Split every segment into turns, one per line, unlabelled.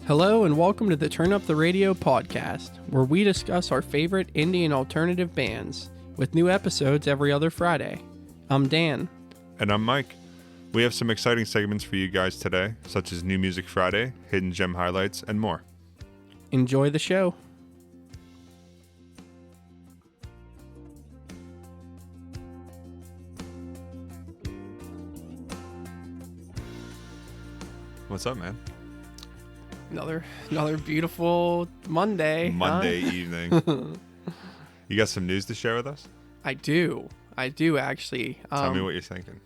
Hello and welcome to the Turn Up the Radio podcast, where we discuss our favorite indie and alternative bands, with new episodes every other Friday. I'm Dan.
And I'm Mike. We have some exciting segments for you guys today, such as New Music Friday, Hidden Gem Highlights, and more.
Enjoy the show.
What's up, man?
Another beautiful Monday.
Monday
huh?
evening. You got some news to share with us?
I do actually.
Tell me what you're thinking.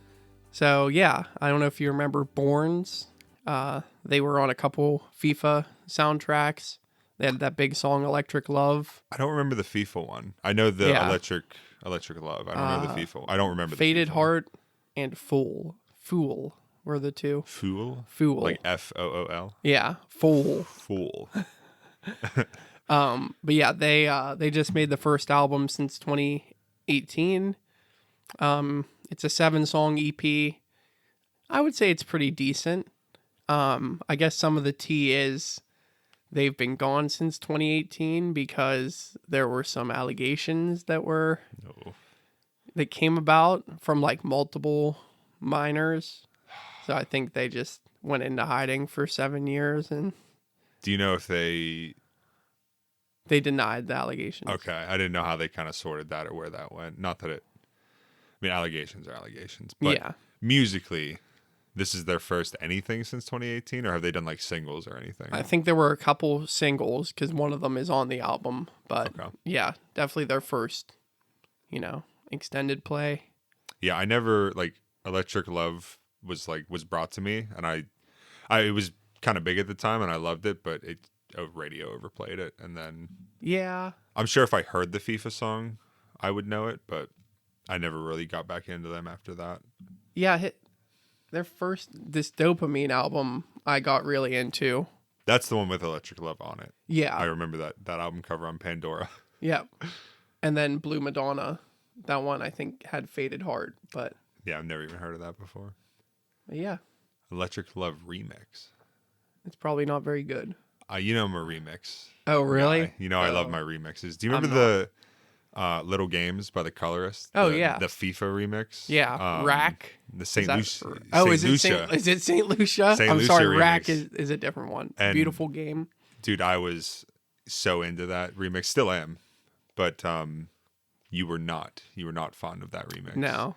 So yeah, I don't know if you remember Borns. They were on a couple FIFA soundtracks. They had that big song "Electric Love."
I don't remember the FIFA one. I know the
Yeah.
Electric Love. I don't know the FIFA. I don't remember the
"Faded
FIFA.
Heart" and "Fool" were the two.
Fool?
Fool.
Like Fool?
Yeah, Fool.
Fool.
But yeah, they just made the first album since 2018. It's a 7-song EP. I would say it's pretty decent. I guess some of the tea is they've been gone since 2018 because there were some allegations that came about from like multiple minors. So I think they just went into hiding for 7 years and
Do you know if they...
they denied the allegations.
Okay, I didn't know how they kind of sorted that or where that went. Not that it... I mean, allegations are allegations. But
Yeah.
musically, this is their first anything since 2018? Or have they done like singles or anything?
I think there were a couple singles because one of them is on the album. But
Okay.
yeah, definitely their first, extended play.
Yeah, I never... Like, Electric Love was brought to me. And it was kind of big at the time and I loved it. But radio overplayed it. And then...
Yeah.
I'm sure if I heard the FIFA song, I would know it. But... I never really got back into them after that.
Yeah, their first, this Dopamine album I got really into.
That's the one with Electric Love on it.
Yeah.
I remember that album cover on Pandora.
Yep. And then Blue Madonna, that one I think had Faded Heart, but
Yeah, I've never even heard of that before.
yeah,
Electric Love Remix.
it's probably not very good.
I'm a remix.
Oh, really?
guy. I love
Oh.
my remixes. Do you remember the Little Games by The Colorist?
Oh,
The-
yeah.
The FIFA remix?
Yeah, Rack.
The St. Lucia.
Is it St. Lucia?
St.
I'm
Lucia
sorry,
remix.
Rack is a different one.
And-
Beautiful game.
Dude, I was so into that remix. Still am. But you were not. You were not fond of that remix.
No.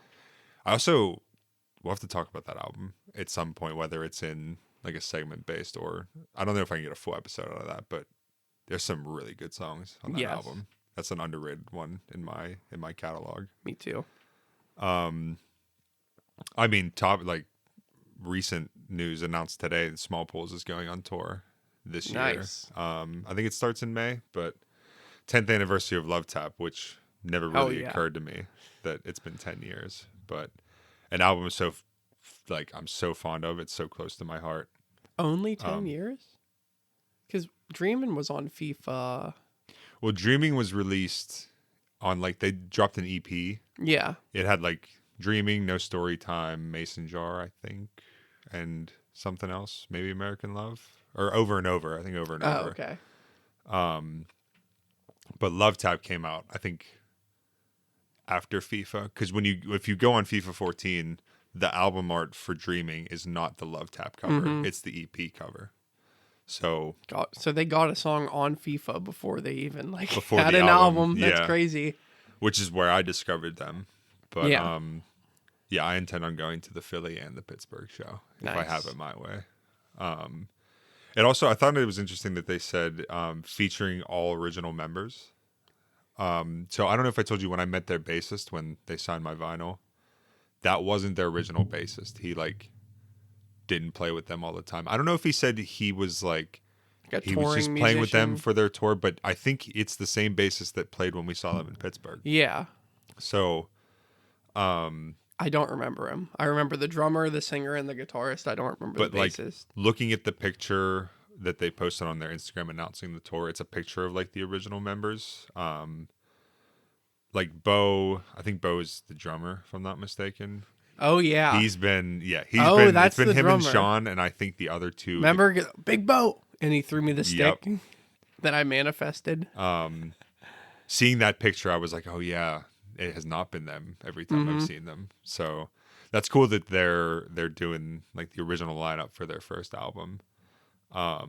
We'll have to talk about that album at some point, whether it's in like a segment based or I don't know if I can get a full episode out of that, but there's some really good songs on that
Yes.
album. That's an underrated one in my catalog.
Me too.
I mean, recent news announced today that Small Pools is going on tour this year.
Nice.
I think it starts in May, but 10th anniversary of Love Tap, which never really
yeah.
occurred to me that it's been 10 years, but an album is so I'm so fond of. It's so close to my heart.
Only 10 years? Because Dreamin' was on FIFA.
Well, Dreaming was released on they dropped an EP.
Yeah.
It had Dreaming, No Story Time, Mason Jar, I think, and something else, maybe American Love or Over and Over. I think Over and Over.
Oh, okay.
But Love Tap came out, I think, after FIFA, because if you go on FIFA 14, the album art for Dreaming is not the Love Tap cover; it's the EP cover. So
they got a song on FIFA before they even
Before
had
the
an
album,
album. That's
yeah.
crazy.
which is where I discovered them. But
Yeah.
yeah, I intend on going to the Philly and the Pittsburgh show if I
Nice.
have it my way. And also, I thought it was interesting that they said featuring all original members. So I don't know if I told you when I met their bassist when they signed my vinyl, that wasn't their original bassist. He didn't play with them all the time. I don't know if he said he was he was just playing with them for their tour, but I think it's the same bassist that played when we saw them in Pittsburgh.
Yeah.
So,
I don't remember him. I remember the drummer, the singer, and the guitarist. I don't remember
but
the bassist.
looking at the picture that they posted on their Instagram announcing the tour, it's a picture of the original members. Bo, I think Bo is the drummer, if I'm not mistaken.
Oh, yeah.
He's been
That's
it's been
the
him and
drummer.
Sean, and I think the other two.
Remember Big Bo? And he threw me the stick
Yep.
that I manifested.
Seeing that picture, I was like, oh yeah, it has not been them every time I've
Mm-hmm.
seen them. So that's cool that they're doing like the original lineup for their first album. I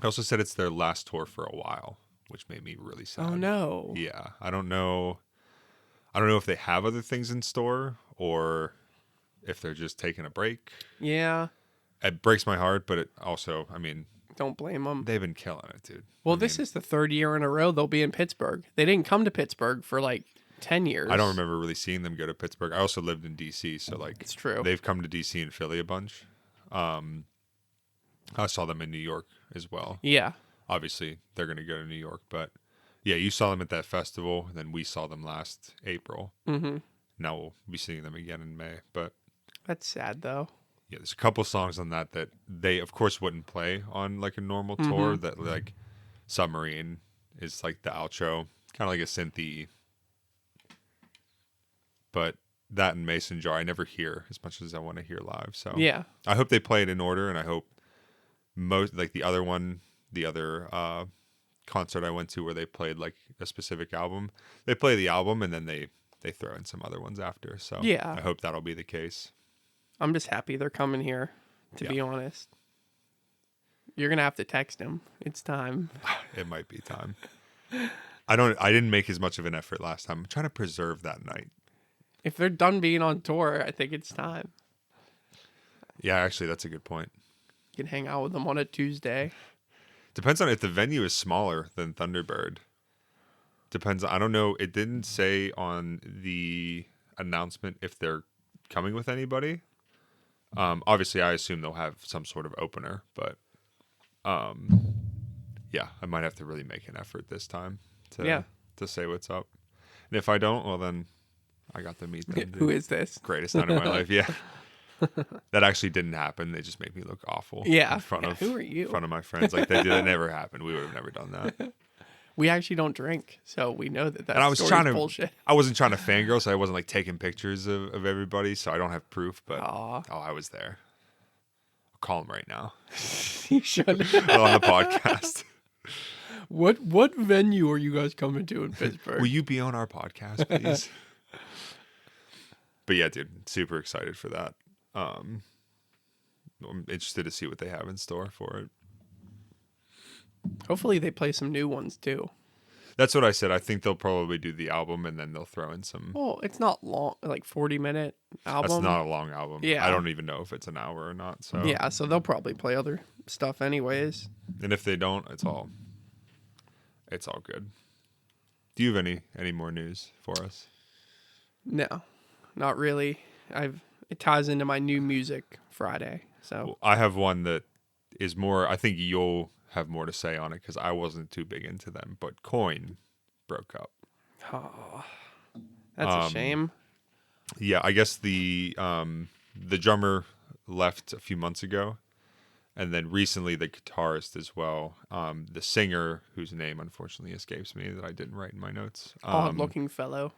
also said it's their last tour for a while, which made me really sad.
Oh no.
Yeah, I don't know. I don't know if they have other things in store or if they're just taking a break.
Yeah.
It breaks my heart, but it also, I mean,
Don't blame them.
they've been killing it, dude.
Well,
I
this
mean,
is the third year in a row they'll be in Pittsburgh. They didn't come to Pittsburgh for like 10 years.
I don't remember really seeing them go to Pittsburgh. I also lived in DC, so like
It's true.
they've come to DC and Philly a bunch. I saw them in New York as well.
Yeah.
Obviously, they're going to go to New York, but yeah, you saw them at that festival, and then we saw them last April.
Mm-hmm.
Now we'll be seeing them again in May. But
That's sad though.
yeah, there's a couple songs on that they, of course, wouldn't play on like a normal tour.
Mm-hmm.
That like Submarine is like the outro, kind of like a synthy. But that and Mason Jar, I never hear as much as I want to hear live. So
Yeah.
I hope they play it in order, and I hope most like the other concert I went to where they played like a specific album, they play the album and then they throw in some other ones after. So
Yeah.
I hope that'll be the case.
I'm just happy they're coming here, to be honest. You're going to have to text him. It's time.
It might be time. I didn't make as much of an effort last time. I'm trying to preserve that night.
If they're done being on tour, I think it's time.
Yeah, actually that's a good point.
You can hang out with them on a Tuesday.
Depends on if the venue is smaller than Thunderbird. Depends. I don't know. It didn't say on the announcement if they're coming with anybody. Obviously, I assume they'll have some sort of opener, but yeah, I might have to really make an effort this time to say what's up. And if I don't, well then I got to meet them.
Who is this?
Greatest night of my life. Yeah. That actually didn't happen. They just made me look awful.
Yeah.
In front of
Who are you?
In front of my friends. Like that never happened. We would have never done that.
We actually don't drink, so we know that
And I was
story's
trying to
bullshit.
I wasn't trying to fangirl, so I wasn't like taking pictures of everybody, so I don't have proof, but
Aw.
I was there. I'll call him right now.
You should.
On the podcast.
What venue are you guys coming to in Pittsburgh?
Will you be on our podcast, please? But yeah, dude, super excited for that. I'm interested to see what they have in store for it.
Hopefully they play some new ones too.
That's what I said. I think they'll probably do the album and then they'll throw in some.
Well, it's not long, like 40-minute album.
That's not a long album.
Yeah.
I don't even know if it's an hour or not. So
Yeah, so they'll probably play other stuff anyways.
And if they don't, it's all good. Do you have any more news for us?
No, not really. It ties into my new music Friday. So
Well, I have one that is more. I think you'll have more to say on it because I wasn't too big into them. But Coin broke up.
oh, that's a shame.
Yeah, I guess the drummer left a few months ago, and then recently the guitarist as well. The singer, whose name unfortunately escapes me, that I didn't write in my notes.
Odd-looking fellow.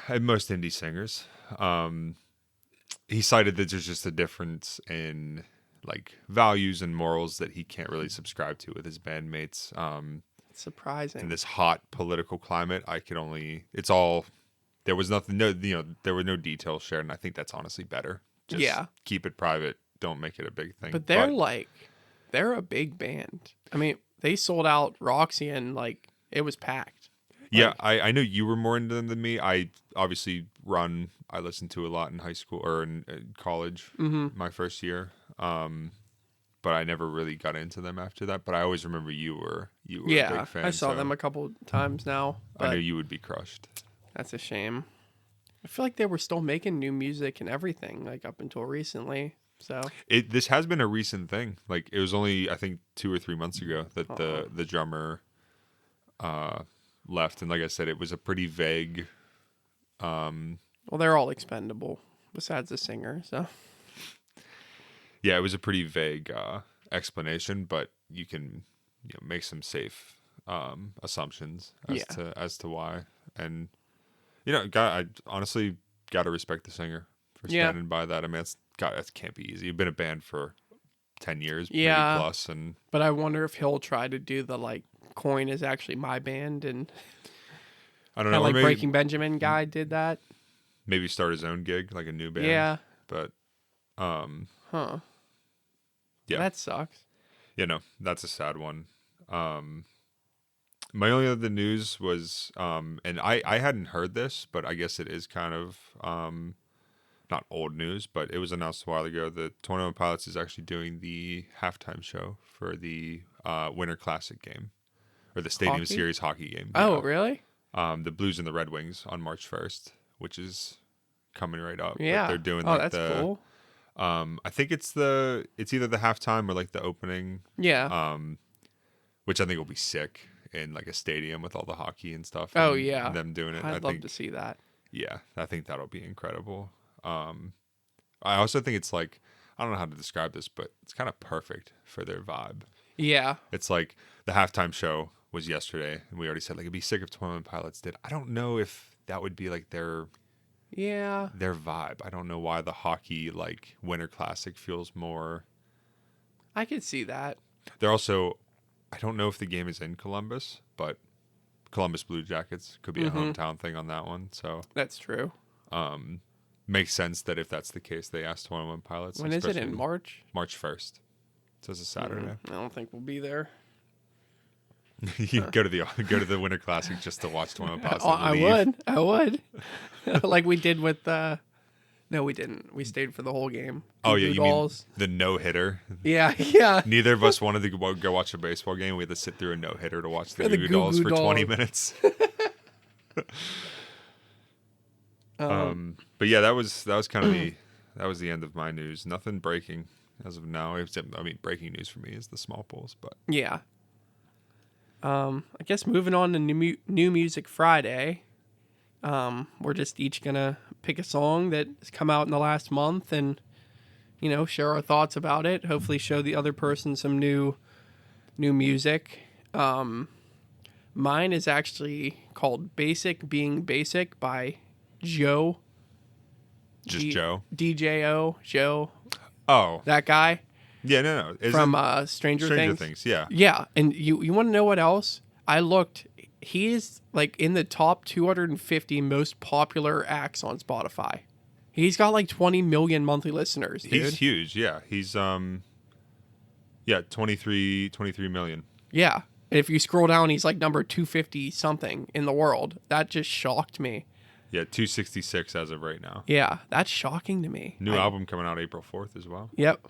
And most indie singers. He cited that there's just a difference in like values and morals that he can't really subscribe to with his bandmates.
It's surprising.
In this hot political climate, there was nothing, there were no details shared, and I think that's honestly better. Just keep it private. Don't make it a big thing.
But they're a big band. I mean, they sold out Roxy and like it was packed.
Yeah, I know you were more into them than me. I obviously I listened to a lot in high school or in college, my first year. But I never really got into them after that. But I always remember you were a big fan.
I saw them a couple times now.
I knew you would be crushed.
That's a shame. I feel like they were still making new music and everything like up until recently. So
This has been a recent thing. Like it was only I think 2 or 3 months ago that the drummer left, and like I said, it was a pretty vague.
well, they're all expendable besides the singer. So
Yeah, it was a pretty vague explanation, but you can make some safe assumptions as to why. And I honestly got to respect the singer for standing by that. I mean, that can't be easy. You've been a band for 10 years,
Yeah.
maybe plus, and
But I wonder if he'll try to do the like Coin is actually my band, and
I don't
kind
know,
of
or
like Breaking Benjamin guy did that.
maybe start his own gig, like a new band.
Yeah.
But
Huh.
yeah,
That sucks.
that's a sad one. My only other news was, and I hadn't heard this, but I guess it is kind of not old news, but it was announced a while ago that 21 Pilots is actually doing the halftime show for the Winter Classic game, or the Stadium
Hockey?
Series hockey game.
Oh,
Yeah.
really?
The Blues and the Red Wings on March 1st, which is coming right up. But
Yeah.
they're doing
Oh,
like
that's
the
cool.
I think it's either the halftime or like the opening,
Yeah.
which I think will be sick in like a stadium with all the hockey and stuff.
Oh,
and
yeah.
them doing it.
I'd
I
love
think
to see that.
yeah, I think that'll be incredible. I also think it's like, I don't know how to describe this, but it's kind of perfect for their vibe.
Yeah.
It's like the halftime show was yesterday, and we already said like it'd be sick if 21 Pilots did. I don't know if that would be like their
Yeah.
vibe. I don't know why the hockey like Winter Classic feels more.
I could see that.
They're also, I don't know if the game is in Columbus, but Columbus Blue Jackets could be a hometown thing on that one. So
That's true.
makes sense that if that's the case, they asked 21 Pilots.
When is it? In
especially
March?
March 1st. So it's a Saturday.
I don't think we'll be there.
You go to the Winter Classic just to watch 21 Pilots.
Oh,
and leave.
I would. Like we did with no, we didn't. We stayed for the whole game.
Oh
Goo
yeah,
Goo
you mean
Dolls.
the no hitter?
Yeah, yeah.
Neither of us wanted to go watch a baseball game. We had to sit through a no hitter to watch the
For the
Goo Goo
Goo
Dolls
Goo
for 20
Dolls.
minutes. But yeah, that was kind of the end of my news. Nothing breaking as of now. Except, I mean, breaking news for me is the small polls, but
Yeah. I guess moving on to New Music Friday. We're just each gonna pick a song that's come out in the last month and, share our thoughts about it. Hopefully show the other person some new music. Mine is actually called Basic Being Basic by Joe.
just Joe.
DJO, Joe,
Oh,
that guy
yeah, no. Is
from
it
Stranger
Stranger
Things.
Things? Yeah.
Yeah, and you want to know what else? I looked. He is like in the top 250 most popular acts on Spotify. He's got like 20 million monthly listeners, dude.
He's huge. Yeah, he's 23 million.
Yeah. And if you scroll down, he's like number 250 something in the world. That just shocked me.
Yeah, 266 as of right now.
Yeah, that's shocking to me.
New album coming out April 4th as well.
Yep.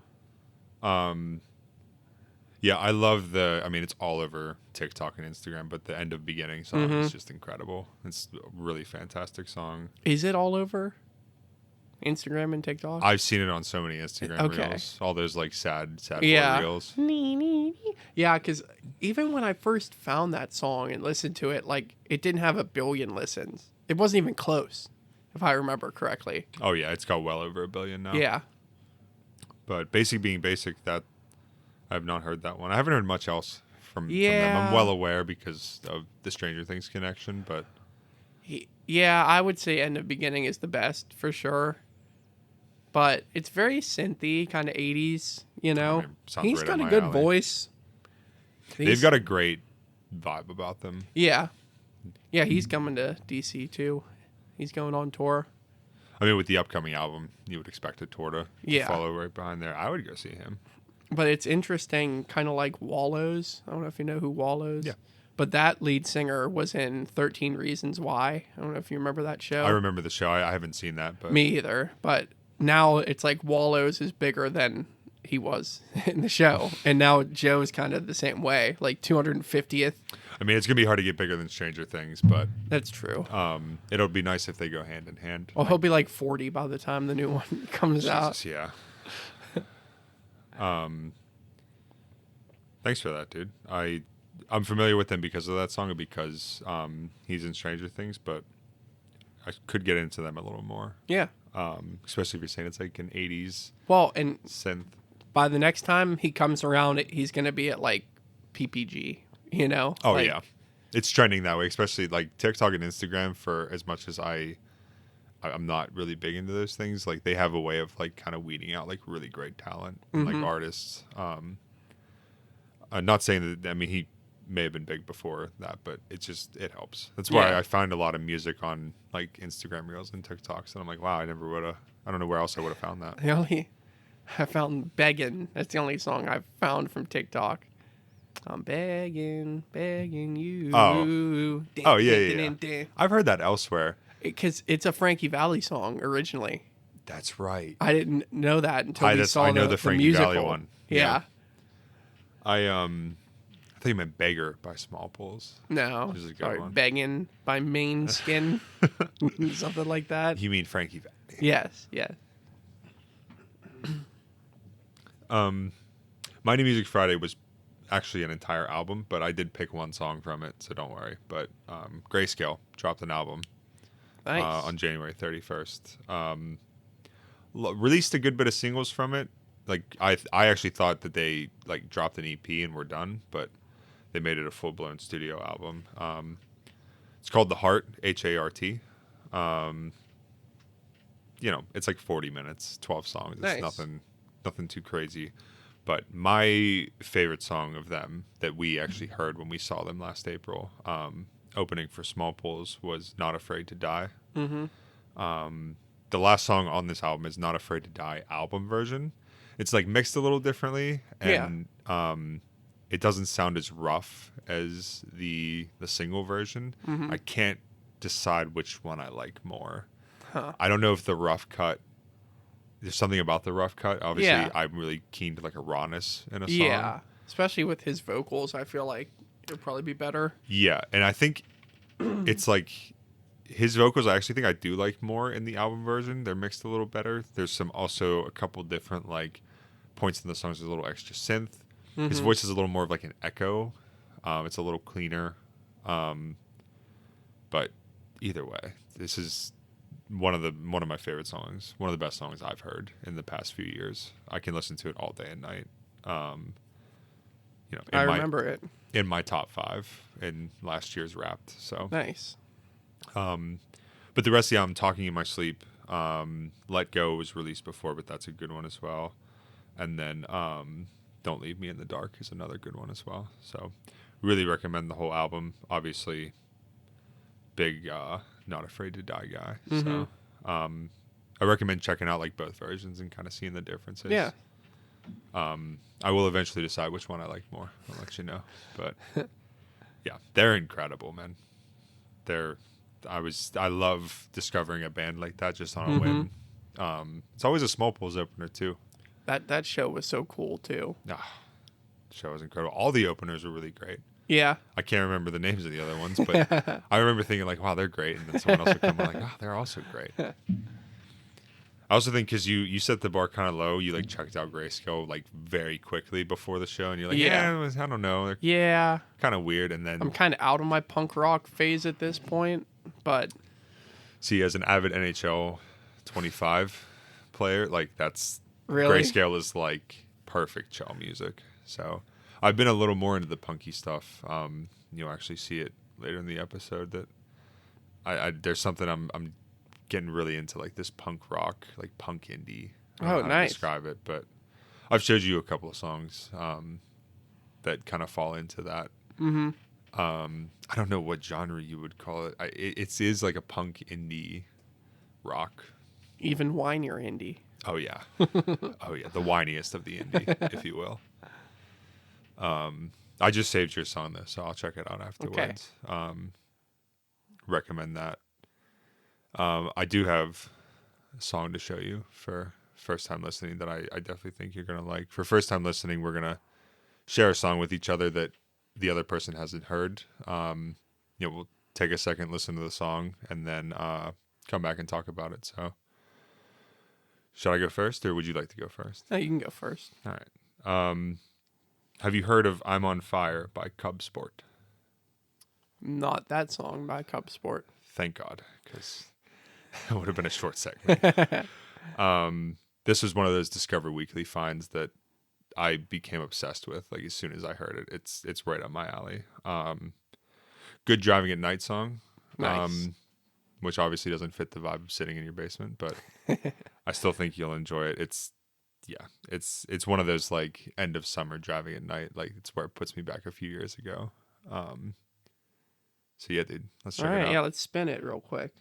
Yeah, I love I mean, it's all over TikTok and Instagram, but the End of Beginning song is just incredible. It's a really fantastic song.
Is it all over Instagram and TikTok?
I've seen it on so many Instagram
Okay.
reels. All those like sad
Yeah.
boy reels.
Yeah, because even when I first found that song and listened to it, like it didn't have 1 billion listens. It wasn't even close, if I remember correctly.
Oh yeah, it's got well over 1 billion now.
Yeah.
But Basic Being Basic, that I've not heard that one. I haven't heard much else from them.
Yeah.
I'm well aware because of the Stranger Things connection, but
Yeah, I would say End of Beginning is the best for sure. But it's very synthy, kind of 80s,
I mean, sounds
He's
right
got
up
a
my
good
alley.
voice.
They've got a great vibe about them.
Yeah. Yeah, he's coming to DC too. He's going on tour.
I mean, with the upcoming album, you would expect a tour to
Yeah.
follow right behind there. I would go see him.
But it's interesting, kind of like Wallows. I don't know if you know who Wallows.
Yeah.
But that lead singer was in 13 Reasons Why. I don't know if you remember that show.
I remember the show. I haven't seen that, but
Me either. But now it's like Wallows is bigger than he was in the show. And now Joe's kind of the same way, like 250th.
I mean, it's gonna be hard to get bigger than Stranger Things, but
That's true.
it'll be nice if they go hand in hand.
Well, he'll be like 40 by the time the new one comes out.
Jesus, yeah. Thanks for that, dude. I'm familiar with him because of that song and because he's in Stranger Things, but I could get into them a little more.
Yeah.
Especially if you're saying it's like an 80s
Well, and
synth.
by the next time he comes around, he's going to be at like PPG,
Oh
Like,
yeah, it's trending that way, especially like TikTok and Instagram. For as much as I I'm not really big into those things. Like they have a way of like kind of weeding out like really great talent and like artists. I'm not saying that. I mean, he may have been big before that, but it helps. That's why
Yeah.
I find a lot of music on like Instagram Reels and TikToks, and I'm like, wow, I never would have. I don't know where else I would have found that.
The only I found begging. That's the only song I've found from TikTok. I'm begging, begging you.
Oh yeah. I've heard that elsewhere.
Because it's a Frankie Valli song originally.
That's right.
I didn't know that until we saw
I know the Frankie
musical.
Valli one.
Yeah.
I think you meant Beggar by Small Pools.
No.
Which is a good
Sorry,
one.
begging by Main Skin. Something like that.
You mean Frankie Valli?
Yes. Yes.
My New Music Friday was actually an entire album, but I did pick one song from it, so don't worry. But Grayscale dropped an album
Nice.
on January 31st. Released a good bit of singles from it. Like I actually thought that they like dropped an EP and were done, but they made it a full blown studio album. It's called The Heart, HART. It's like 40 minutes, 12 songs. It's
Nice.
nothing too crazy. But my favorite song of them that we actually heard when we saw them last April, opening for Small Pools, was Not Afraid to Die. The last song on this album is Not Afraid to Die album version. It's like mixed a little differently, and it doesn't sound as rough as the single version. I can't decide which one I like more. I don't know if the rough cut. There's something about the rough cut. Obviously,
Yeah.
I'm really keen to like a rawness in a song.
Yeah. Especially with his vocals, I feel like it'd probably be better.
Yeah, and I think it's like his vocals. I actually think I do like more in the album version. They're mixed a little better. There's a couple different like points in the songs. There's a little extra synth. His voice is a little more of like an echo. It's a little cleaner. But either way, this is one of my favorite songs. One of the best songs I've heard in the past few years. I can listen to it all day and night.
I remember it.
In my top 5 in last year's Wrapped. So
Nice.
but the rest of the album, Talking in My Sleep, Let Go was released before, but that's a good one as well. And then Don't Leave Me in the Dark is another good one as well. So really recommend the whole album. Obviously, big Not Afraid to Die guy. So I recommend checking out like both versions and kind of seeing the differences.
Yeah.
I will eventually decide which one I like more. I'll let you know. But yeah, they're incredible, man. I love discovering a band like that just on a whim. It's always a Small Pools opener too.
That show was so cool too.
The show was incredible. All the openers were really great.
Yeah.
I can't remember the names of the other ones, but I remember thinking like, wow, they're great. And then someone else would come and like, oh, they're also great. I also think because you set the bar kind of low, you like checked out Grayscale like very quickly before the show, and you're like, I don't know, they're
Yeah.
kind of weird. And then
I'm kind of out of my punk rock phase at this point, but
see, as an avid NHL 25 player, like that's
really,
Grayscale is like perfect chill music. So I've been a little more into the punky stuff. You'll actually see it later in the episode that I there's something I'm getting really into, like this punk rock, like punk indie. I don't know how
nice.
to describe it, but I've showed you a couple of songs that kind of fall into that. I don't know what genre you would call it. It is like a punk indie rock.
even whinier indie.
Oh yeah, oh yeah, the whiniest of the indie, if you will. I just saved your song though, so I'll check it out afterwards. Recommend that. I do have a song to show you for first time listening that I definitely think you're gonna like. For first time listening, we're gonna share a song with each other that the other person hasn't heard. We'll take a second, listen to the song, and then come back and talk about it. So, should I go first, or would you like to go first?
No, you can go first.
All right. Have you heard of "I'm on Fire" by Cub Sport?
Not that song by Cub Sport.
Thank God, because it would have been a short segment. This was one of those Discover Weekly finds that I became obsessed with. Like as soon as I heard it, it's right up my alley. Good driving at night song.
Nice.
which obviously doesn't fit the vibe of sitting in your basement, but I still think you'll enjoy it. It's one of those like end of summer driving at night. Like it's where it puts me back a few years ago. So yeah, dude, let's check
All
it
right,
out.
yeah, let's spin it real quick.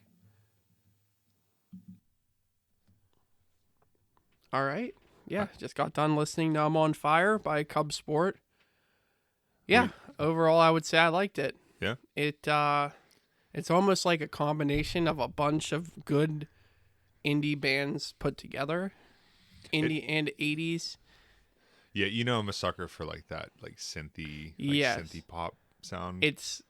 All right. Yeah, just got done listening to I'm on Fire by Cub Sport. Yeah, overall I would say I liked it.
Yeah.
It's almost like a combination of a bunch of good indie bands put together. Indie and 80s.
Yeah, you know I'm a sucker for like that, like synthy, like
Yes.
synthy pop sound.
It's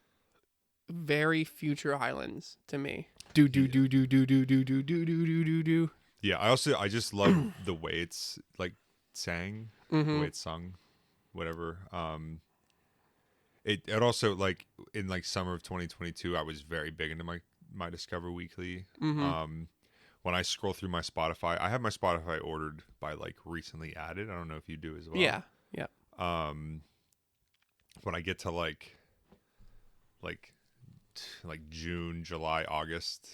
very Future Islands to me. Do do do do do do do do do do do do do.
Yeah, I just love the way it's like sang, the way it's sung, whatever. It also like in like summer of 2022, I was very big into my Discover Weekly. When I scroll through my Spotify, I have my Spotify ordered by like recently added. I don't know if you do as well.
Yeah, yeah.
When I get to like June, July, August,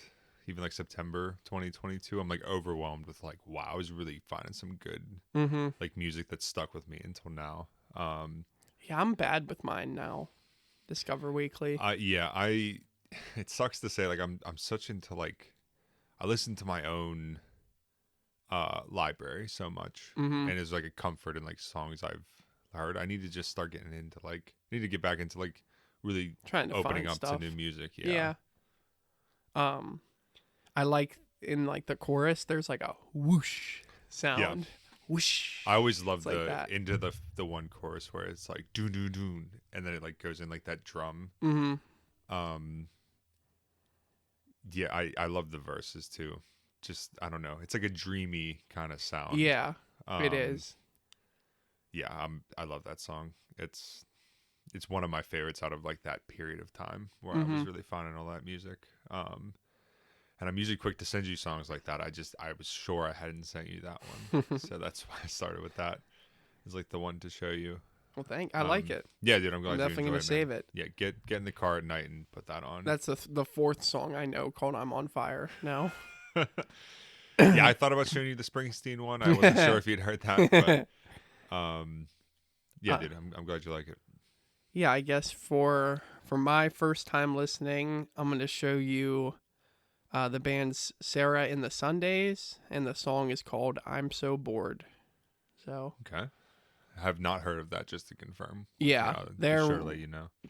even like September 2022, I'm like overwhelmed with like, wow, I was really finding some good like music that stuck with me until now.
Yeah, I'm bad with mine now. Discover Weekly.
It sucks to say like I'm such into like I listen to my own library so much, and it's like a comfort in like songs I've heard. I need to just start getting into like I need to get back into like really
Trying to
opening
find
up
stuff.
to new music.
Yeah. I like in like the chorus there's like a whoosh sound.
Yeah.
Whoosh.
I always love
like
the
that.
into the one chorus where it's like doon doon doon, and then it like goes in like that drum. Yeah, I love the verses too. Just I don't know, it's like a dreamy kind of sound.
Yeah, it is.
Yeah, I love that song. It's one of my favorites out of like that period of time where I was really finding all that music. And I'm usually quick to send you songs like that. I was sure I hadn't sent you that one, so that's why I started with that. It's like the one to show you.
Well, I like it.
Yeah, dude, I'm glad
I'm
you
definitely
enjoy
gonna
it,
save
man.
it.
Yeah, get in the car at night and put that on.
That's the fourth song I know called "I'm on Fire" now.
Yeah, I thought about showing you the Springsteen one. I wasn't sure if you'd heard that, but yeah, dude, I'm glad you like it.
Yeah, I guess for my first time listening, I'm gonna show you the band's Sarah and the Sundays, and the song is called "I'm So Bored." So
Okay. I have not heard of that, just to confirm.
yeah,
surely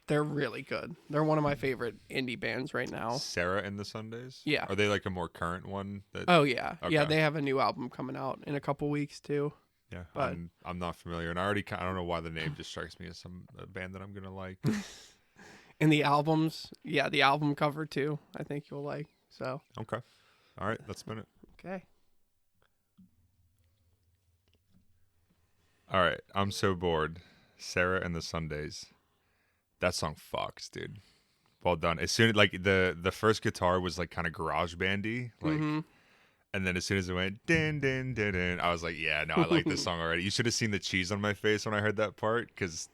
they're really good. They're one of my favorite indie bands right now.
Sarah and the Sundays.
Yeah.
Are they like a more current one?
Oh yeah, yeah.
Okay.
They have a new album coming out in a couple weeks too.
Yeah,
but-
I'm not familiar, and I don't know why the name just strikes me as a band that I'm gonna like.
And the albums, yeah, the album cover too. I think you'll like. So
Okay, all right, let's spin it.
okay.
All right, I'm so bored. Sarah and the Sundays. That song fucks, dude. Well done. As soon like the first guitar was like kind of garage bandy, like, and then as soon as it went din din din din, I was like, yeah, no, I like this song already. You should have seen the cheese on my face when I heard that part, because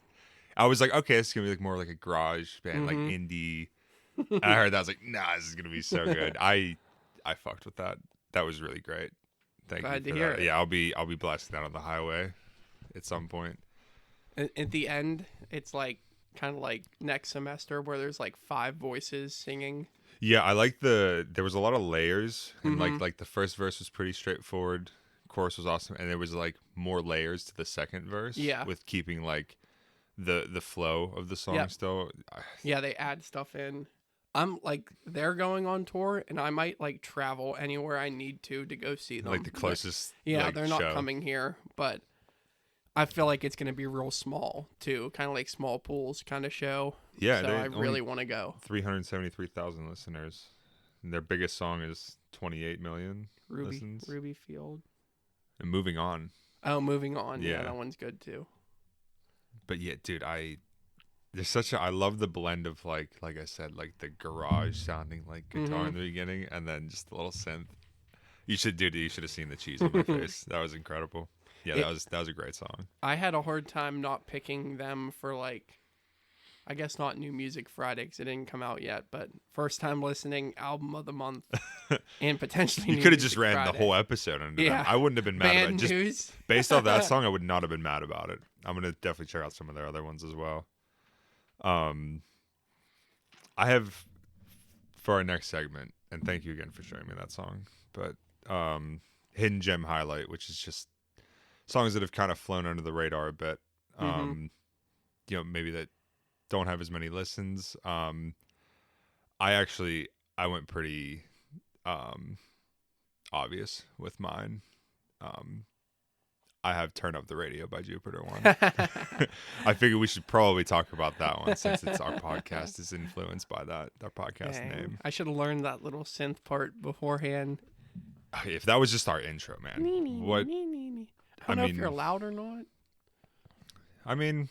I was like, okay, it's gonna be like more like a garage band, like indie. And I heard that, I was like, nah, this is gonna be so good. I fucked with that. That was really great. Thank
Glad
you
to
for
hear
that.
it.
Yeah, I'll be blasting that on the highway at some point.
At the end, it's like kind of like Next Semester, where there's like 5 voices singing.
Yeah, I like there was a lot of layers, and like the first verse was pretty straightforward. Chorus was awesome, and there was like more layers to the second verse.
Yeah.
With keeping like the flow of the song
Yep.
still.
Yeah, they add stuff in. I'm like, they're going on tour, and I might like travel anywhere I need to go see them.
Like the closest.
Yeah,
like,
they're not
show.
coming here, but I feel like it's gonna be real small too, kind of like Small Pools kind of show.
Yeah,
so
they
I
only
really want to go.
373,000 listeners. And their biggest song is 28 million listens.
Ruby Field.
And moving on.
Oh, moving on. Yeah,
Yeah.
that one's good too.
But yeah, dude, I love the blend of like I said, like the garage sounding like guitar in the beginning, and then just a little synth. You should have seen the cheese on my face. That was incredible. Yeah, that was a great song.
I had a hard time not picking them for like I guess not New Music Friday because it didn't come out yet, but first time listening, album of the month, and potentially
You
New
could have just
Music
ran the
Friday.
whole episode under
Yeah.
that. I wouldn't have been mad about it.
Band
Just
news.
based off that song, I would not have been mad about it. I'm gonna definitely check out some of their other ones as well. I have for our next segment, and thank you again for showing me that song. But Hidden Gem Highlight, which is just songs that have kind of flown under the radar a bit. Maybe that don't have as many listens. I went pretty obvious with mine. I have Turn Up the Radio by Jupiter One. I figured we should probably talk about that one since it's our podcast is influenced by that, our podcast
Dang.
name.
I should have learned that little synth part beforehand.
If that was just our intro, man. What?
I don't know if you're allowed or not.
I mean,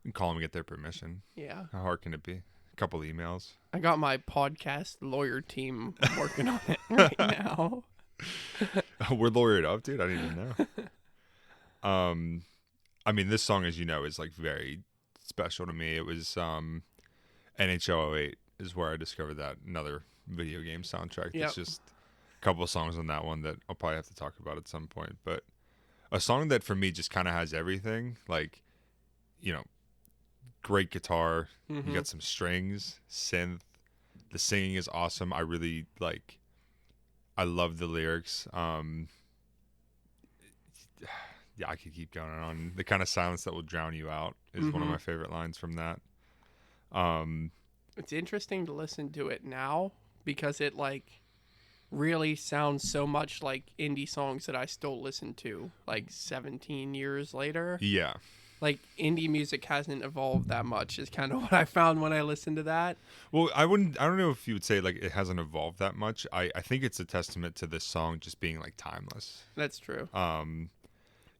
you can call them and get their permission.
Yeah.
How hard can it be? A couple emails.
I got my podcast lawyer team working on it right now.
We're lawyered up, dude. I didn't even know. I mean, this song, as you know, is like very special to me. It was NHL 08 is where I discovered that, another video game soundtrack.
Yep.
It's just a couple of songs on that one that I'll probably have to talk about at some point. But a song that for me just kind of has everything, like, great guitar, you got some strings, synth, the singing is awesome. I really I love the lyrics. Yeah, I could keep going on. The kind of silence that will drown you out is one of my favorite lines from that.
It's interesting to listen to it now because it really sounds so much like indie songs that I still listen to 17 years later.
Yeah.
Indie music hasn't evolved that much is kind of what I found when I listened to that.
Well, I don't know if you would say it hasn't evolved that much. I think it's a testament to this song just being timeless.
That's true.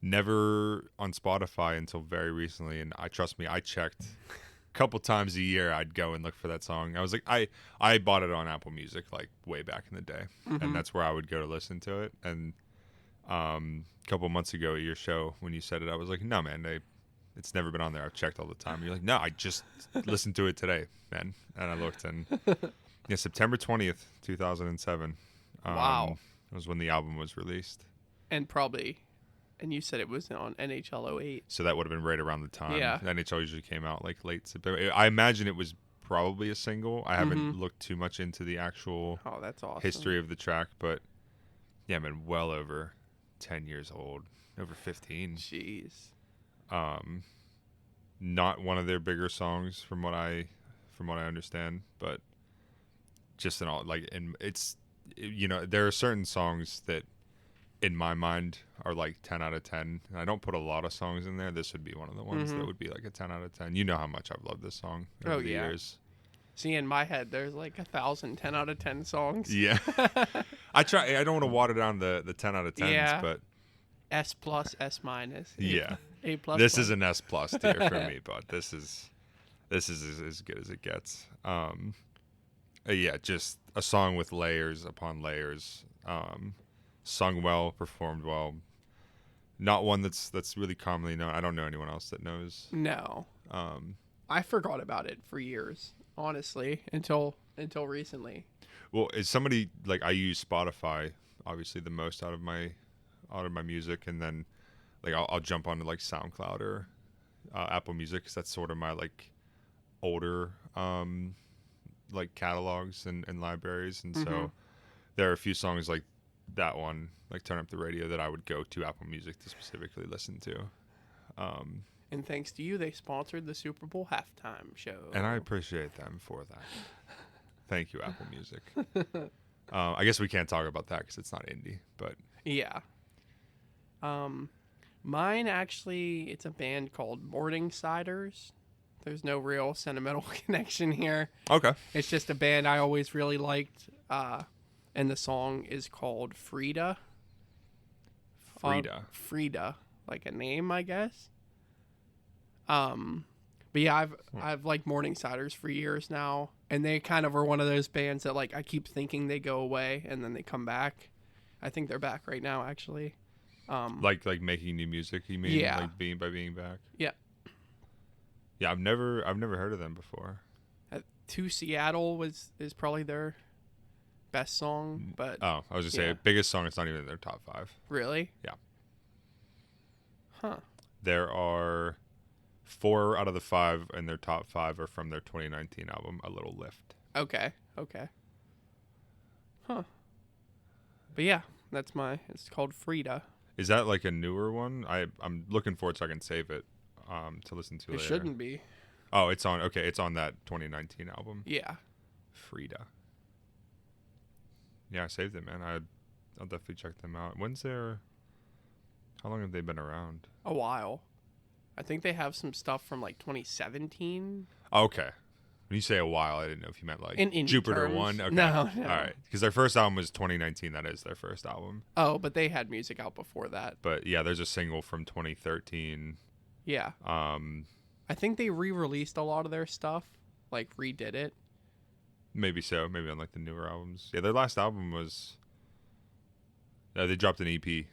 Never on Spotify until very recently, and trust me, I checked a couple times a year. I'd go and look for that song. I was I bought it on Apple Music way back in the day, and that's where I would go to listen to it. And a couple months ago at your show when you said it, I was like, no, man, it's never been on there. I've checked all the time. And you're like, no, I just listened to it today, man. And I looked, and September 20th, 2007.
Wow.
Was when the album was released.
And you said it was on NHL 08.
So that would have been right around the time.
Yeah.
NHL usually came out late September. I imagine it was probably a single. I haven't looked too much into the actual
That's awesome.
history of the track, but yeah, man, well over 10 years old, over 15.
Jeez.
Not one of their bigger songs from what I understand, but just there are certain songs that in my mind are 10 out of 10. And I don't put a lot of songs in there. This would be one of the ones that would be a 10 out of 10. You know how much I've loved this song over the years.
See, in my head, there's 1,000 10 out of 10 songs.
Yeah. I don't want to water down the 10 out of 10s, but
S+, S-.
Yeah.
A++.
This is an S+ tier for me, but this is as good as it gets. Yeah, just a song with layers upon layers. Sung well, performed well. Not one that's really commonly known. I don't know anyone else that knows.
No. I forgot about it for years, honestly, until recently.
Well, as somebody I use Spotify obviously the most out of my music, and then I'll jump onto SoundCloud or Apple Music because that's sort of my older catalogs and libraries, and so there are a few songs like that one, Turn Up the Radio, that I would go to Apple Music to specifically listen to.
And thanks to you, they sponsored the Super Bowl halftime show.
And I appreciate them for that. Thank you, Apple Music. I guess we can't talk about that because it's not indie, but...
Yeah. Mine, actually, it's a band called Morningsiders. There's no real sentimental connection here.
Okay.
It's just a band I always really liked. And the song is called Frida. Frida, like a name, I guess. But yeah, I've liked Morningsiders for years now, and they kind of are one of those bands that I keep thinking they go away and then they come back. I think they're back right now, actually.
Like making new music, you mean?
Yeah.
Being back?
Yeah.
Yeah, I've never heard of them before.
To Seattle is probably their best song, but
Oh, I was just
yeah.
saying, biggest song. It's not even in their top 5.
Really?
Yeah.
Huh.
There are 4 out of the 5 in their top 5 are from their 2019 album, A Little Lift.
Okay. Huh. But yeah, it's called Frida.
Is that like a newer one? I'm looking for it so I can save it to listen to
It
later.
shouldn't be.
Oh, it's on. Okay, it's on that 2019 album.
Yeah.
Frida. Yeah, I saved it, man. I'll definitely check them out. How long have they been around?
A while. I think they have some stuff from like 2017.
Oh, okay. When you say a while, I didn't know if you meant like
In indie
Jupiter
terms.
1. Okay.
No.
All right. Because their first album was 2019. That is their first album.
Oh, but they had music out before that.
But yeah, there's a single from 2013.
Yeah. I think they re-released a lot of their stuff, like redid it.
Maybe so. Maybe on like the newer albums. Yeah, their last album was. They dropped an EP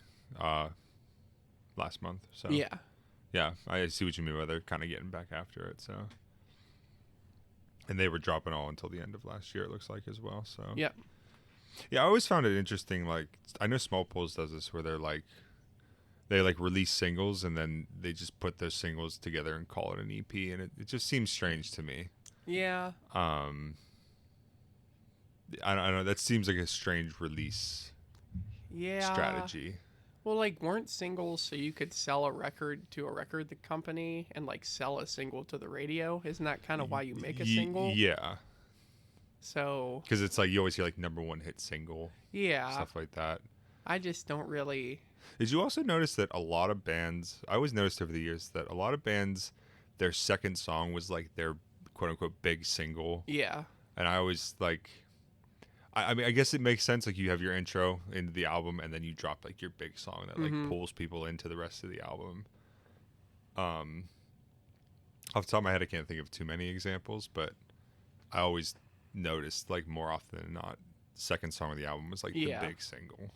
last month. So
Yeah.
yeah, I see what you mean by they're kind of getting back after it. So, and they were dropping all until the end of last year. It looks like as well. So
Yeah.
yeah, I always found it interesting. Like I know Small Pulse does this where they release singles and then they just put those singles together and call it an EP, and it just seems strange to me.
Yeah.
I don't know. That seems like a strange release
Yeah.
strategy.
Well, like, weren't singles so you could sell a record to a record company and like sell a single to the radio? Isn't that kind of why you make a single?
Yeah,
So
because it's like you always hear like number 1 hit single,
yeah,
stuff like that.
I just don't really.
Did you also notice that a lot of bands? I always noticed over the years that a lot of bands, their second song was like their quote unquote big single,
Yeah.
and I always like. I mean, I guess it makes sense. Like you have your intro into the album, and then you drop like your big song that like pulls people into the rest of the album. Off the top of my head, I can't think of too many examples, but I always noticed like more often than not, the second song of the album was like
Yeah.
the big single.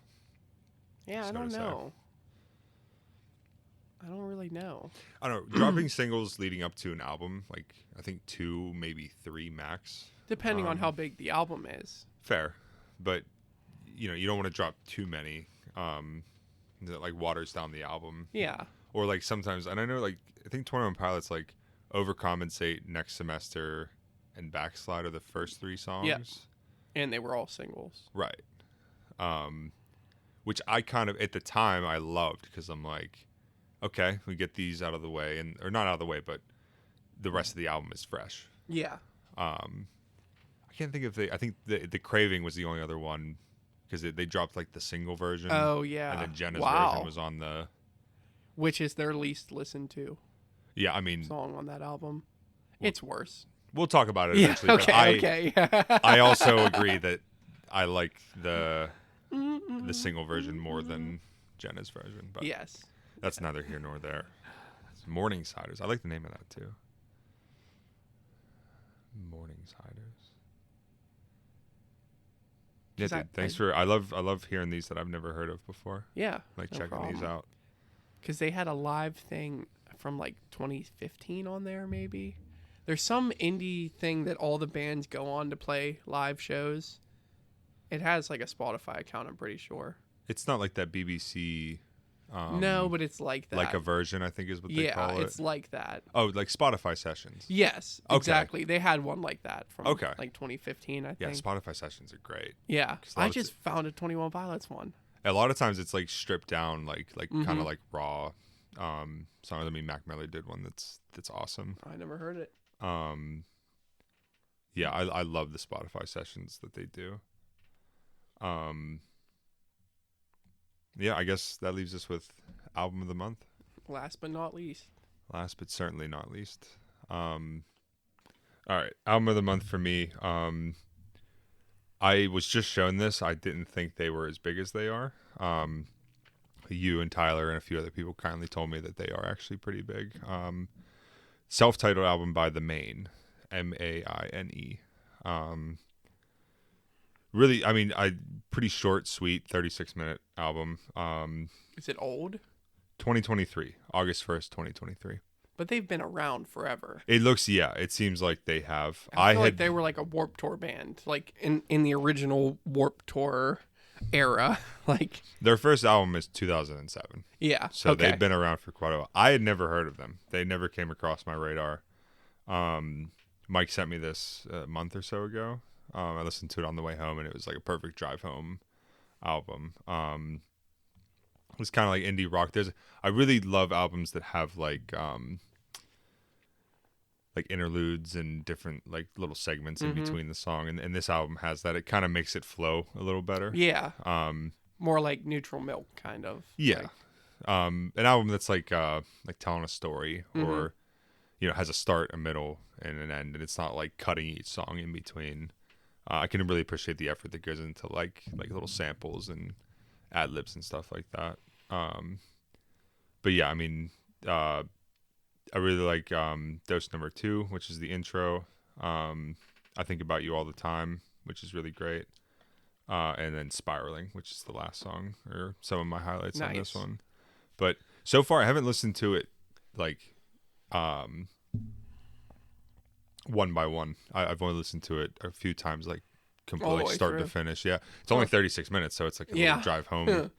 Yeah, I
So
don't
to say.
know. I don't really know.
I don't know. Dropping singles leading up to an album, like I think 2, maybe 3 max.
Depending on how big the album is.
Fair, but you know you don't want to drop too many. That like waters down the album.
Yeah.
Or like sometimes, and I know like I think 21 Pilots like Overcompensate, Next Semester, and Backslide are the first 3 songs.
Yeah. And they were all singles.
Right. Which I kind of at the time I loved because I'm like, okay, we get these out of the way, or not out of the way, but the rest of the album is fresh.
Yeah.
I can't think of I think the Craving was the only other one because they dropped like the single version.
Oh yeah.
And then Jenna's
wow.
version was on the.
Which is their least listened to
Yeah, I mean,
song on that album. It's worse.
we'll talk about it
Yeah.
eventually.
Okay.
but
Okay.
I also agree that I like the single version more than Jenna's version, but
Yes.
that's neither here nor there. It's Morningsiders. I like the name of that too. Morningsiders. Yeah,
'Cause
dude, thanks for. I love hearing these that I've never heard of before.
Yeah.
Like
no
checking these
problem.
out.
Because they had a live thing from like 2015 on there, maybe. There's some indie thing that all the bands go on to play live shows. It has like a Spotify account, I'm pretty sure.
It's not like that BBC.
No, but it's like that.
Like a version, I think is what they
yeah,
call it.
it's like that.
Oh, like Spotify sessions.
Yes,
Okay.
exactly. They had one like that from
Okay.
like 2015, I
Yeah,
think.
Spotify sessions are great.
Yeah,
'Cause a lot
I
of
just found a 21 Pilots one.
A lot of times it's like stripped down, like kind
Mm-hmm.
of like raw. Songs. I mean, Mac Miller did one that's awesome.
I never heard it.
Yeah, I love the Spotify sessions that they do. Yeah, I guess that leaves us with album of the month.
Last but not least.
Last but certainly not least. All right, album of the month for me. I was just shown this. I didn't think they were as big as they are. You and Tyler and a few other people kindly told me that they are actually pretty big. Self-titled album by The Maine, Maine. Really, I mean, pretty short, sweet, 36-minute album.
Is it old?
2023, August 1st, 2023.
but they've been around forever.
It looks, yeah, it seems like they have.
I feel like they were like a Warped Tour band, like in the original Warped Tour era. Like
their first album is 2007.
yeah,
So
okay.
they've been around for quite a while. I had never heard of them. They never came across my radar. Mike sent me this a month or so ago. I listened to it on the way home, and it was like a perfect drive home album. It was kind of like indie rock. I really love albums that have like interludes and different like little segments in between the song, and this album has that. It kind of makes it flow a little better.
Yeah. More like Neutral Milk, kind of.
Yeah. An album that's like telling a story, or has a start, a middle, and an end, and it's not like cutting each song in between. I can really appreciate the effort that goes into like little samples and ad libs and stuff like that. But yeah, I mean, I really like Dose Number 2, which is the intro. I Think About You All the Time, which is really great. And then Spiraling, which is the last song, or some of my highlights on this one. But so far, I haven't listened to it like one by one. I've only listened to it a few times, like completely start to finish. Yeah, it's only 36 minutes, so it's like a little drive home.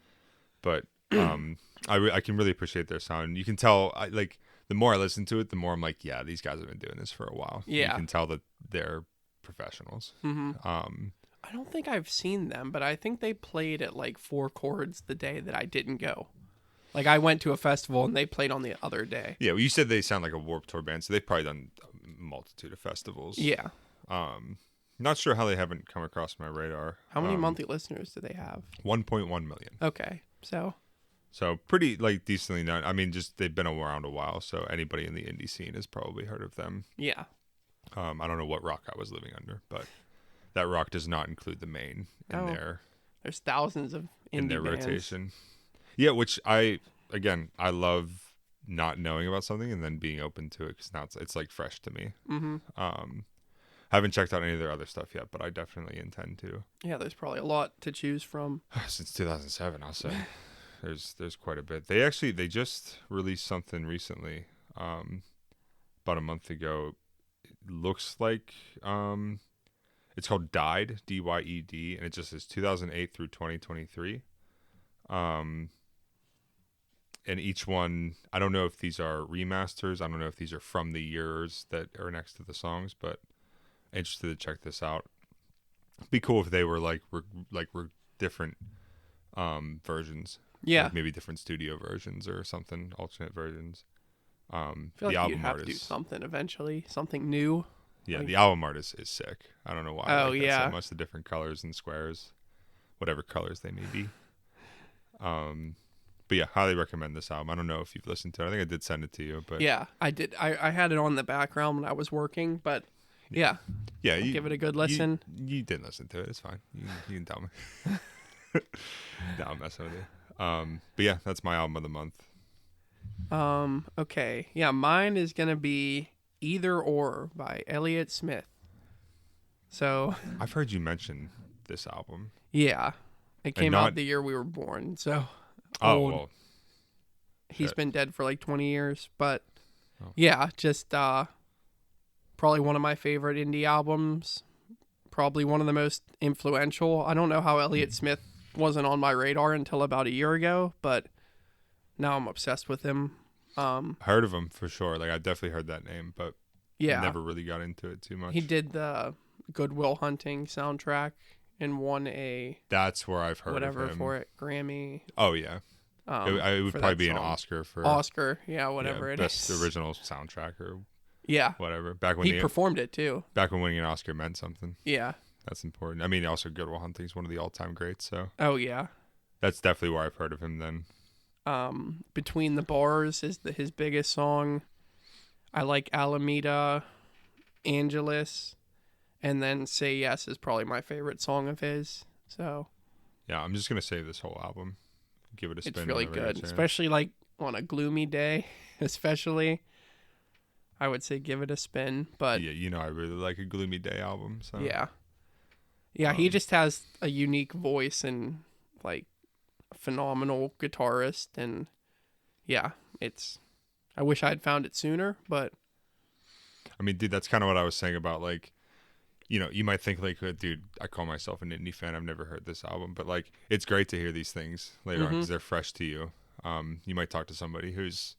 But I can really appreciate their sound. You can tell, the more I listen to it, the more I'm like, yeah, these guys have been doing this for a while.
Yeah,
you can tell that they're professionals.
I don't think I've seen them, but I think they played at like Four Chords the day that I didn't go. Like I went to a festival and they played on the other day.
Yeah, well, you said they sound like a Warped Tour band, so they've probably done a multitude of festivals.
Yeah.
Not sure how they haven't come across my radar.
How many monthly listeners do they have?
1.1 million.
Okay, so
pretty like decently known. I mean, just they've been around a while, so anybody in the indie scene has probably heard of them.
Yeah.
I don't know what rock I was living under, but that rock does not include the Maine in
There's thousands of indie
in their
bands.
rotation. Yeah, which I love not knowing about something and then being open to it, because now it's like fresh to me. Haven't checked out any of their other stuff yet, but I definitely intend to.
Yeah, there's probably a lot to choose from.
Since 2007, I'll say. There's quite a bit. They just released something recently, about a month ago. It looks like it's called Died, DYED, and it just says 2008 through 2023. And each one, I don't know if these are remasters. I don't know if these are from the years that are next to the songs, but interested to check this out. It'd be cool if they were were different versions.
Yeah,
like maybe different studio versions or something, alternate versions.
I feel like you'd have to do something eventually, something new.
Yeah, the album art is sick. I don't know why.
Oh,
I like
yeah.
that so much, the different colors and squares, whatever colors they may be. But yeah, highly recommend this album. I don't know if you've listened to it. I think I did send it to you, but
yeah, I did. I had it on the background when I was working, but yeah,
you
give it a good listen.
You didn't listen to it. It's fine. You can tell me. No, I'm messing with you. But yeah, that's my album of the month.
Okay. Yeah, mine is gonna be Either or by Elliott Smith. So
I've heard you mention this album.
Yeah. It came out the year we were born, so
well.
He's been dead for like 20 years, but
Oh.
yeah, just probably one of my favorite indie albums. Probably one of the most influential. I don't know how Elliott Smith wasn't on my radar until about a year ago, but now I'm obsessed with him.
Heard of him for sure. Like I definitely heard that name, but
yeah,
never really got into it too much.
He did the Good Will Hunting soundtrack and won a
That's where I've heard
whatever
of him.
for it, Grammy.
Oh yeah, it would probably be an Oscar for
yeah, whatever it
best
is.
original soundtrack or
yeah,
whatever. Back when
he performed it too.
Back when winning an Oscar meant something.
Yeah,
that's important. I mean, also Good Will Hunting is one of the all-time greats. So
oh yeah,
that's definitely where I've heard of him then.
Between the Bars is his biggest song. I like Alameda, Angelus, and then Say Yes is probably my favorite song of his. So
yeah, I'm just gonna save this whole album, give it a spin.
It's really good, especially like on a gloomy day. Especially, I would say give it a spin. But
yeah, I really like a gloomy day album. So
yeah, he just has a unique voice and like phenomenal guitarist, and yeah, it's I wish I had found it sooner, but
I mean, dude, that's kind of what I was saying about like, you know, you might think like, dude, I call myself an indie fan. I've never heard this album, but like, it's great to hear these things later on because they're fresh to you. You might talk to somebody who's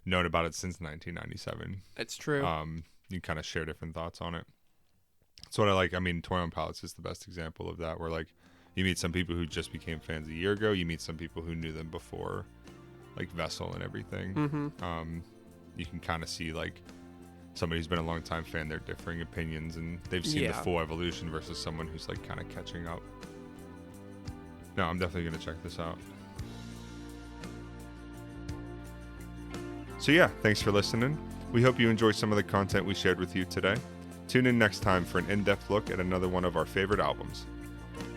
known about it since 1997.
it's true.
You kind of share different thoughts on it. That's what I like. I mean, Toy on Pallets is the best example of that, where like you meet some people who just became fans a year ago. You meet some people who knew them before, like Vessel and everything. You can kind of see like somebody who's been a long time fan, their differing opinions, and they've seen the full evolution versus someone who's like kind of catching up. No, I'm definitely going to check this out. So yeah, thanks for listening. We hope you enjoyed some of the content we shared with you today. Tune in next time for an in-depth look at another one of our favorite albums.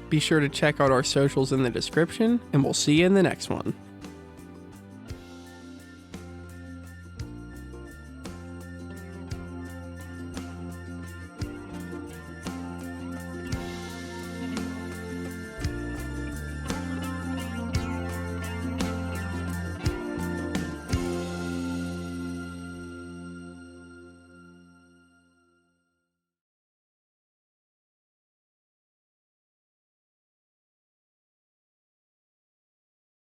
Be sure to check out our socials in the description, and we'll see you in the next one.